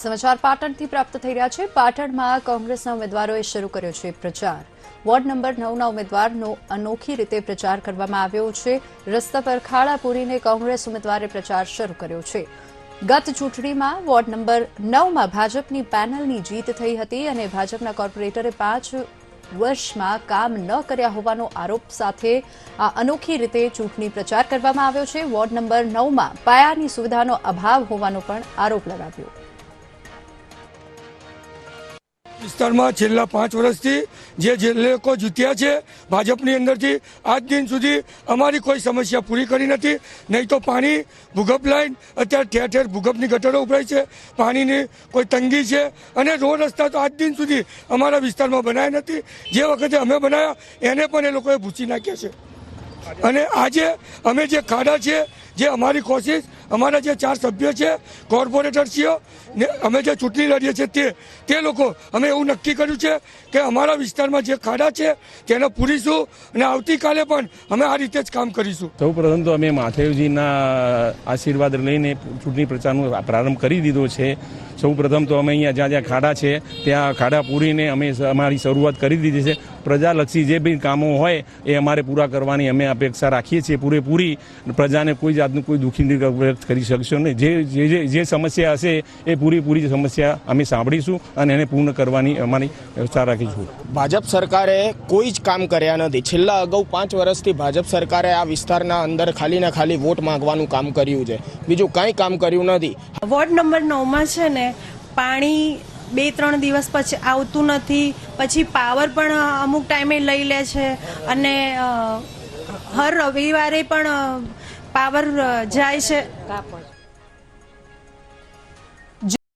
સમાચાર પાટણથી પ્રાપ્ત થઈ રહ્યા છે। પાટણમાં કોંગ્રેસના ઉમેદવારોએ શરૂ કર્યો છે પ્રચાર। વોર્ડ નંબર 9ના ઉમેદવારનો અનોખી રીતે પ્રચાર કરવામાં આવ્યો છે। રસ્તા પર ખાડા પૂરીને કોંગ્રેસ ઉમેદવારે પ્રચાર શરૂ કર્યો છે। ગત ચૂંટણીમાં વોર્ડ નંબર 9માં ભાજપની પેનલની જીત થઈ હતી અને ભાજપના કોર્પોરેટરે 5 વર્ષમાં કામ ન કર્યા હોવાનો આરોપ સાથે આ અનોખી રીતે ચૂંટણી પ્રચાર કરવામાં આવ્યો છે। વોર્ડ નંબર 9માં પાયાની સુવિધાનો અભાવ હોવાનો પણ આરોપ લગાવ્યો। વિસ્તારમાં છેલ્લા 5 વર્ષથી જે લોકો જીત્યા છે ભાજપની અંદરથી આજ દિન સુધી અમારી કોઈ સમસ્યા પૂરી કરી નથી। નહીં તો પાણી ભૂગર્ભ લાઈન અત્યારે ઠેર ઠેર ભૂગર્ભની ગટરો ઉભરાઈ છે, પાણીની કોઈ તંગી છે અને રોડ રસ્તા તો આજ દિન સુધી અમારા વિસ્તારમાં બનાવ્યા નથી। જે વખતે અમે બનાવ્યા એને પણ એ લોકોએ ભૂસી નાખ્યા છે અને આજે અમે જે ખાડા છે, જે અમારી કોશિશ, અમારા જે 4 સભ્યો છે, કોર્પોરેટરશ્રીઓ ને અમે જે ચૂંટણી લડીએ છીએ તે લોકો અમે એવું નક્કી કર્યું છે કે અમારા વિસ્તારમાં જે ખાડા છે તેને પૂરીશું અને આવતીકાલે પણ અમે આ રીતે જ કામ કરીશું। સૌપ્રથમ તો અમે મહાદેવજીના આશીર્વાદ લઈને ચૂંટણી પ્રચારનો પ્રારંભ કરી દીધો છે। સૌપ્રથમ તો અમે અહીંયા જ્યાં ખાડા છે ત્યાં ખાડા પૂરીને અમે અમારી શરૂઆત કરી દીધી છે। પ્રજાલક્ષી જે બી કામો હોય એ અમારે પૂરા કરવાની અમે અપેક્ષા રાખીએ છીએ પૂરેપૂરી। પ્રજાને કોઈ જાતનું કોઈ દુઃખી વ્યક્ત કરી શકશો નહીં। જે સમસ્યા હશે એ પૂરી સમસ્યા અમે સાંભળીશું અને એને પૂર્ણ કરવાની અમારી વ્યવસ્થા રાખીશું। ભાજપ સરકારે કોઈ જ કામ કર્યા નથી। છેલ્લા અગાઉ 5 વર્ષથી ભાજપ સરકારે આ વિસ્તારના અંદર ખાલી ને ખાલી વોટ માંગવાનું કામ કર્યું છે, બીજું કાંઈ કામ કર્યું નથી। વોર્ડ નંબર 9માં છે ને પાણી 2-3 દિવસ પછી આવતું નથી, પછી પાવર પણ અમુક ટાઈમે લઈ લે છે અને હર રવિવારે પણ પાવર જાય છે।